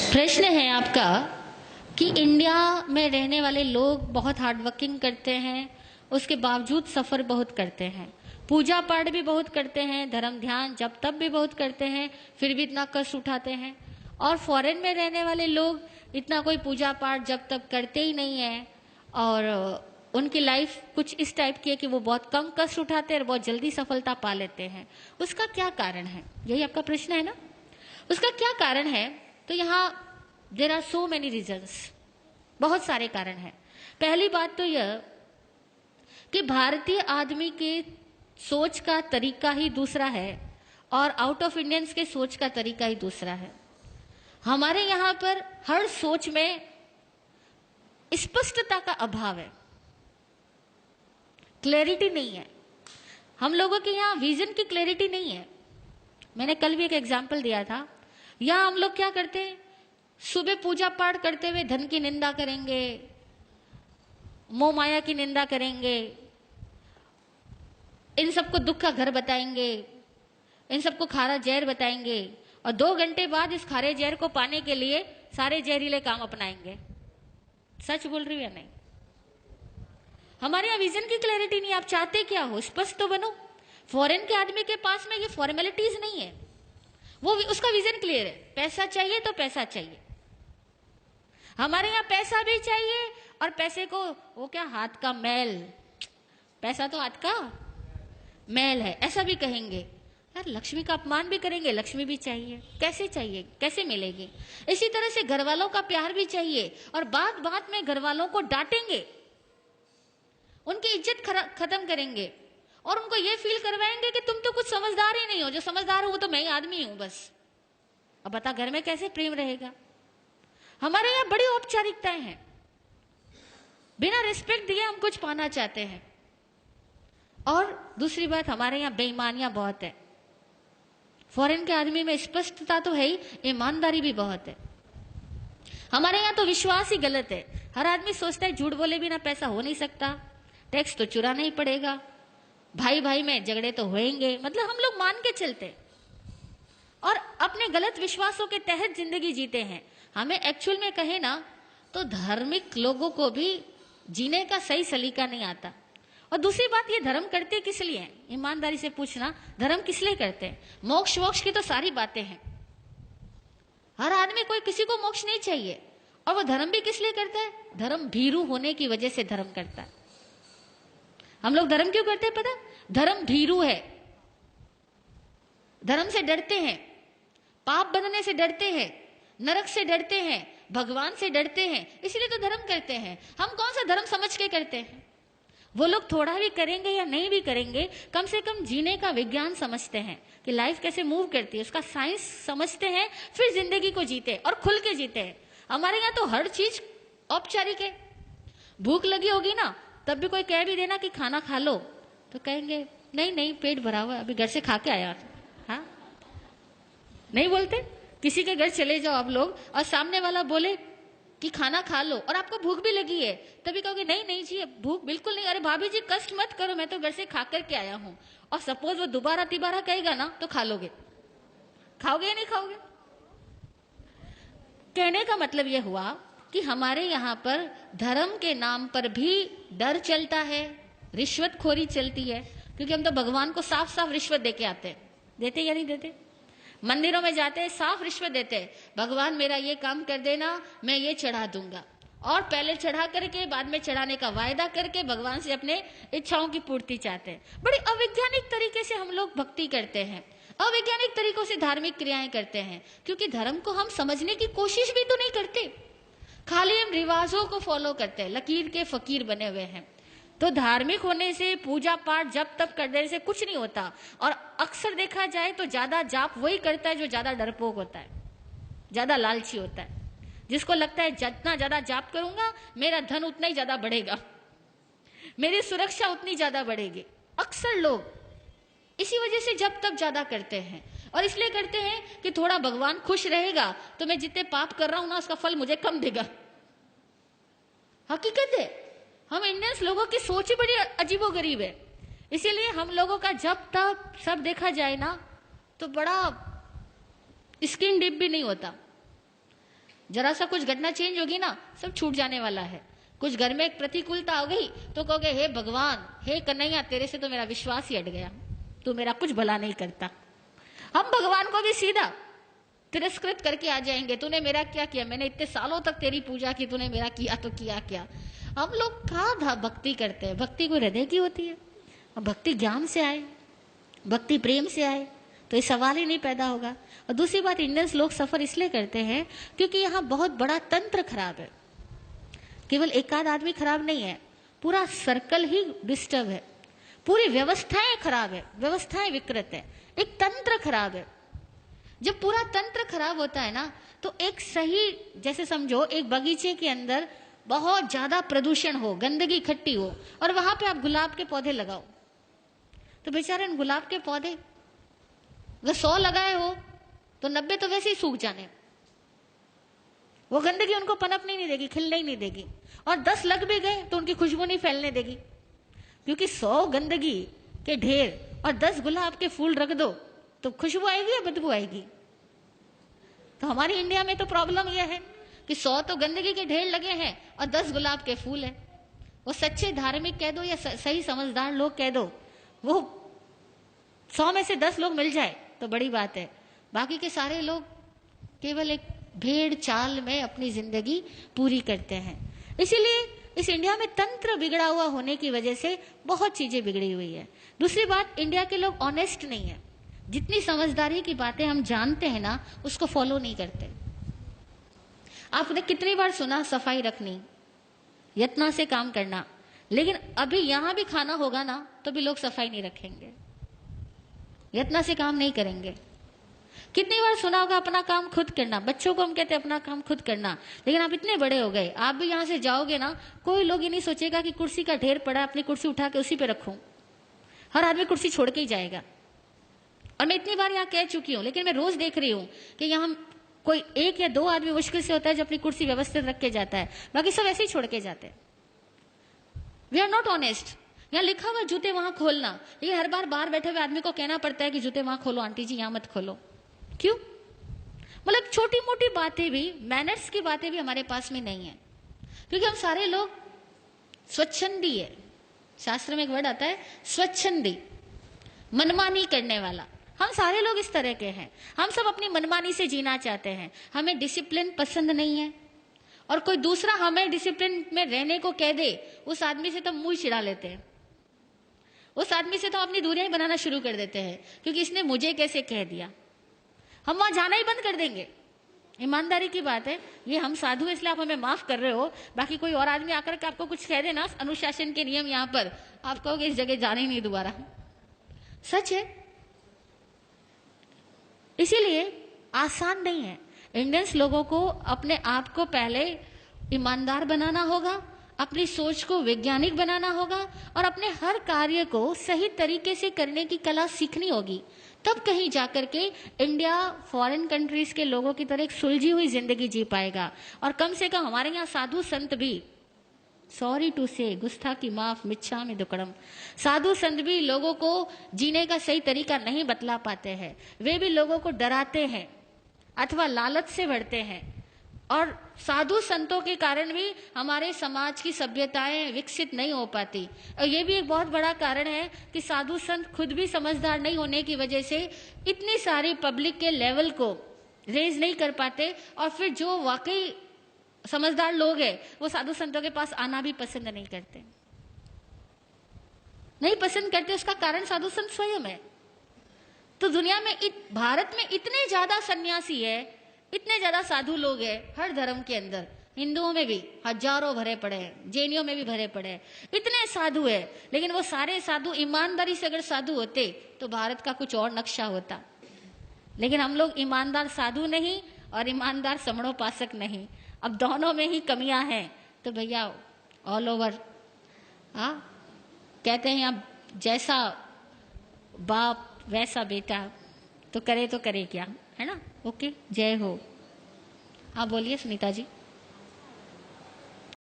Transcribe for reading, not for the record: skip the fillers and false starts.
प्रश्न है आपका कि इंडिया में रहने वाले लोग बहुत हार्ड वर्किंग करते हैं, उसके बावजूद सफ़र बहुत करते हैं, पूजा पाठ भी बहुत करते हैं, धर्म ध्यान जब तब भी बहुत करते हैं, फिर भी इतना कष्ट उठाते हैं। और फॉरेन में रहने वाले लोग इतना कोई पूजा पाठ जब तब करते ही नहीं है और उनकी लाइफ कुछ इस टाइप की है कि वो बहुत कम कष्ट उठाते हैं और बहुत जल्दी सफलता पा लेते हैं। उसका क्या कारण है? यही आपका प्रश्न है ना। उसका क्या कारण है? तो यहाँ there are so many reasons, बहुत सारे कारण हैं। पहली बात तो यह कि भारतीय आदमी के सोच का तरीका ही दूसरा है और आउट ऑफ इंडियंस के सोच का तरीका ही दूसरा है। हमारे यहाँ पर हर सोच में स्पष्टता का अभाव है, क्लैरिटी नहीं है। हम लोगों के यहाँ विजन की क्लैरिटी नहीं है। मैंने कल भी एक एग्जाम्पल दिया था। यहाँ हम लोग क्या करते हैं, सुबह पूजा पाठ करते हुए धन की निंदा करेंगे, मोह माया की निंदा करेंगे, इन सबको दुख का घर बताएंगे, इन सबको खारा जहर बताएंगे और 2 घंटे बाद इस खारे जहर को पाने के लिए सारे जहरीले काम अपनाएंगे। सच बोल रही हूं या नहीं? हमारे यहाँ विजन की क्लैरिटी नहीं। आप चाहते क्या हो, स्पष्ट तो बनो। फॉरेन के आदमी के पास में ये फॉर्मेलिटीज नहीं है, वो उसका विजन क्लियर है। पैसा चाहिए तो पैसा चाहिए। हमारे यहाँ पैसा भी चाहिए और पैसे को वो क्या, हाथ का मैल, पैसा तो हाथ का मैल है, ऐसा भी कहेंगे। यार लक्ष्मी का अपमान भी करेंगे, लक्ष्मी भी चाहिए। कैसे चाहिए, कैसे मिलेगी? इसी तरह से घर वालों का प्यार भी चाहिए और बात बात में घर वालों को डांटेंगे, उनकी इज्जत खत्म करेंगे और उनको ये फील करवाएंगे कि तुम तो कुछ समझदार ही नहीं हो, जो समझदार हो वो तो मैं ही आदमी हूं बस। अब बता घर में कैसे प्रेम रहेगा? हमारे यहाँ बड़ी औपचारिकताएं हैं, बिना रिस्पेक्ट दिए हम कुछ पाना चाहते हैं। और दूसरी बात, हमारे यहाँ बेईमानियां बहुत है। फॉरेन के आदमी में स्पष्टता तो है ही, ईमानदारी भी बहुत है। हमारे यहाँ तो विश्वास ही गलत है। हर आदमी सोचता है झूठ बोले बिना पैसा हो नहीं सकता, टैक्स तो चुराना ही पड़ेगा, भाई भाई में झगड़े तो होंगे, मतलब हम लोग मान के चलते और अपने गलत विश्वासों के तहत जिंदगी जीते हैं। हमें एक्चुअल में कहे ना तो धार्मिक लोगों को भी जीने का सही सलीका नहीं आता। और दूसरी बात, ये धर्म करते किस लिए हैं? ईमानदारी से पूछना, धर्म किस लिए करते हैं? मोक्ष वोक्ष की तो सारी बातें हैं। हर आदमी, कोई किसी को मोक्ष नहीं चाहिए। और वो धर्म भी किस लिए करता है? धर्म भीरू होने की वजह से धर्म करता है। हम लोग धर्म क्यों करते हैं पता? धर्म भीरू है, धर्म से डरते हैं, पाप बनने से डरते हैं, नरक से डरते हैं, भगवान से डरते हैं, इसलिए तो धर्म करते हैं। हम कौन सा धर्म समझ के करते हैं? वो लोग थोड़ा भी करेंगे या नहीं भी करेंगे, कम से कम जीने का विज्ञान समझते हैं कि लाइफ कैसे मूव करती है, उसका साइंस समझते हैं, फिर जिंदगी को जीते और खुल के जीते हैं। हमारे यहाँ तो हर चीज औपचारिक है। भूख लगी होगी ना, तब भी कोई कह भी देना कि खाना खा लो तो कहेंगे नहीं नहीं पेट भरा हुआ है, अभी घर से खा के आया। हाँ, नहीं बोलते? किसी के घर चले जाओ आप लोग और सामने वाला बोले कि खाना खा लो और आपको भूख भी लगी है, तभी कहोगे नहीं नहीं जी भूख बिल्कुल नहीं, अरे भाभी जी कष्ट मत करो, मैं तो घर से खा करके आया हूं। और सपोज वो दोबारा तिबारा कहेगा ना तो खा लोगे। खाओगे या नहीं खाओगे? कहने का मतलब यह हुआ कि हमारे यहाँ पर धर्म के नाम पर भी डर चलता है, रिश्वतखोरी चलती है, क्योंकि हम तो भगवान को साफ साफ रिश्वत देके आते हैं। देते या नहीं देते? मंदिरों में जाते हैं, साफ रिश्वत देते हैं, भगवान मेरा ये काम कर देना, मैं ये चढ़ा दूंगा। और पहले चढ़ा करके बाद में चढ़ाने का वायदा करके भगवान से अपने इच्छाओं की पूर्ति चाहते हैं। बड़ी अवैज्ञानिक तरीके से हम लोग भक्ति करते हैं, अवैज्ञानिक तरीकों से धार्मिक क्रियाएं करते हैं, क्योंकि धर्म को हम समझने की कोशिश भी तो नहीं करते, खाली हम रिवाजों को फॉलो करते हैं, लकीर के फकीर बने हुए हैं। तो धार्मिक होने से, पूजा पाठ जब तब कर देने से कुछ नहीं होता। और अक्सर देखा जाए तो ज्यादा जाप वही करता है जो ज्यादा डरपोक होता है, ज्यादा लालची होता है, जिसको लगता है जितना ज्यादा जाप करूंगा मेरा धन उतना ही ज्यादा बढ़ेगा, मेरी सुरक्षा उतनी ज्यादा बढ़ेगी। अक्सर लोग इसी वजह से जब तब ज्यादा करते हैं और इसलिए करते हैं कि थोड़ा भगवान खुश रहेगा तो मैं जितने पाप कर रहा हूं ना उसका फल मुझे कम देगा। हकीकत है, हम इंडियंस लोगों की सोच ही बड़ी अजीबोगरीब है। इसीलिए हम लोगों का जब तक सब देखा जाए ना तो बड़ा स्किन डीप भी नहीं होता। जरा सा कुछ घटना चेंज होगी ना, सब छूट जाने वाला है। कुछ घर में एक प्रतिकूलता हो गई तो कहोगे हे भगवान, हे कन्हैया, तेरे से तो मेरा विश्वास ही हट गया, तू मेरा कुछ भला नहीं करता। हम भगवान को भी सीधा तिरस्कृत करके आ जाएंगे, तूने मेरा क्या किया, मैंने इतने सालों तक तेरी पूजा की, तूने मेरा किया तो किया क्या। हम लोग कहाँ भक्ति करते हैं? भक्ति कोई हृदय की होती है? भक्ति ज्ञान से आए, भक्ति प्रेम से आए तो ये सवाल ही नहीं पैदा होगा। और दूसरी बात, इंडियंस लोग सफर इसलिए करते हैं क्योंकि यहाँ बहुत बड़ा तंत्र खराब है। केवल एक आध आदमी खराब नहीं है, पूरा सर्कल ही डिस्टर्ब है, पूरी व्यवस्थाएं खराब है, व्यवस्थाएं विकृत है, एक तंत्र खराब है। जब पूरा तंत्र खराब होता है ना, तो एक सही, जैसे समझो एक बगीचे के अंदर बहुत ज्यादा प्रदूषण हो, गंदगी इकट्ठी हो, और वहां पे आप गुलाब के पौधे लगाओ, तो बेचारे गुलाब के पौधे अगर 100 लगाए हो तो 90 तो वैसे ही सूख जाने, वो गंदगी उनको पनपने नहीं देगी, खिलने ही नहीं देगी। और 10 लग भी गए तो उनकी खुशबू नहीं फैलने देगी, क्योंकि 100 गंदगी के ढेर और 10 गुलाब के फूल रख दो तो खुशबू आएगी या बदबू आएगी। तो हमारी इंडिया में तो प्रॉब्लम यह है कि 100 तो गंदगी के ढेर लगे हैं और 10 गुलाब के फूल हैं। वो सच्चे धार्मिक कह दो या सही समझदार लोग कह दो, वो 100 में से 10 लोग मिल जाए तो बड़ी बात है, बाकी के सारे लोग केवल एक भेड़ चाल में अपनी जिंदगी पूरी करते हैं। इसीलिए इस इंडिया में तंत्र बिगड़ा हुआ होने की वजह से बहुत चीजें बिगड़ी हुई है। दूसरी बात, इंडिया के लोग ऑनेस्ट नहीं है, जितनी समझदारी की बातें हम जानते हैं ना, उसको फॉलो नहीं करते। आपने कितनी बार सुना सफाई रखनी, यत्न से काम करना, लेकिन अभी यहां भी खाना होगा ना तो भी लोग सफाई नहीं रखेंगे, यत्न से काम नहीं करेंगे। कितनी बार सुना होगा अपना काम खुद करना, बच्चों को हम कहते हैं अपना काम खुद करना, लेकिन आप इतने बड़े हो गए, आप भी यहां से जाओगे ना, कोई लोग ये नहीं सोचेगा कि कुर्सी का ढेर पड़ा है, अपनी कुर्सी उठा के उसी पे रखूं। हर आदमी कुर्सी छोड़ के ही जाएगा। और मैं इतनी बार यहाँ कह चुकी हूं, लेकिन मैं रोज देख रही हूं कि यहाँ कोई 1 या 2 आदमी मुश्किल से होता है जो अपनी कुर्सी व्यवस्थित रख के जाता है, बाकी सब ऐसे ही छोड़ के जाते हैं। We are not honest. यहाँ लिखा हुआ जूते वहां खोलना, लेकिन हर बार बाहर बैठे हुए आदमी को कहना पड़ता है कि जूते वहां खोलो, आंटी जी यहाँ मत खोलो। क्यों? मतलब छोटी मोटी बातें भी, मैनर्स की बातें भी हमारे पास में नहीं है, क्योंकि हम सारे लोग स्वच्छंदी है। शास्त्र में एक वर्ड आता है स्वच्छंदी, मनमानी करने वाला। हम सारे लोग इस तरह के हैं, हम सब अपनी मनमानी से जीना चाहते हैं, हमें डिसिप्लिन पसंद नहीं है। और कोई दूसरा हमें डिसिप्लिन में रहने को कह दे, उस आदमी से तो मुंह चिढ़ा लेते हैं, उस आदमी से तो अपनी दूरियां बनाना शुरू कर देते हैं, क्योंकि इसने मुझे कैसे कह दिया। हम वहां जाना ही बंद कर देंगे। ईमानदारी की बात है, ये हम साधु इसलिए आप हमें माफ कर रहे हो, बाकी कोई और आदमी आकर के आपको कुछ कह देना, अनुशासन के नियम यहाँ पर, आप कहोगे इस जगह जाना ही नहीं दोबारा। सच है। इसीलिए आसान नहीं है। इंडियंस लोगों को अपने आप को पहले ईमानदार बनाना होगा, अपनी सोच को वैज्ञानिक बनाना होगा, और अपने हर कार्य को सही तरीके से करने की कला सीखनी होगी। तब कहीं जाकर के इंडिया फॉरेन कंट्रीज के लोगों की तरह एक सुलझी हुई जिंदगी जी पाएगा। और कम से कम हमारे यहाँ साधु संत भी, सॉरी टू से, गुस्ताखी माफ, मिच्छामि दुक्कडम, साधु संत भी लोगों को जीने का सही तरीका नहीं बतला पाते हैं। वे भी लोगों को डराते हैं अथवा लालच से भरते हैं, और साधु संतों के कारण भी हमारे समाज की सभ्यताएं विकसित नहीं हो पाती। और ये भी एक बहुत बड़ा कारण है कि साधु संत खुद भी समझदार नहीं होने की वजह से इतनी सारी पब्लिक के लेवल को रेज नहीं कर पाते, और फिर जो वाकई समझदार लोग हैं वो साधु संतों के पास आना भी पसंद नहीं करते, नहीं पसंद करते। उसका कारण साधु संत स्वयं है। तो दुनिया में भारत में इतने ज्यादा सन्यासी है, इतने ज्यादा साधु लोग हैं, हर धर्म के अंदर, हिंदुओं में भी हजारों भरे पड़े हैं, जैनियों में भी भरे पड़े हैं, इतने साधु है। लेकिन वो सारे साधु ईमानदारी से अगर साधु होते तो भारत का कुछ और नक्शा होता। लेकिन हम लोग ईमानदार साधु नहीं और ईमानदार समणोपासक नहीं, अब दोनों में ही कमियां हैं। तो भैया ऑल ओवर कहते हैं अब जैसा बाप वैसा बेटा, तो करे क्या, है ना। ओके, जय हो। हाँ बोलिए सुनीता जी।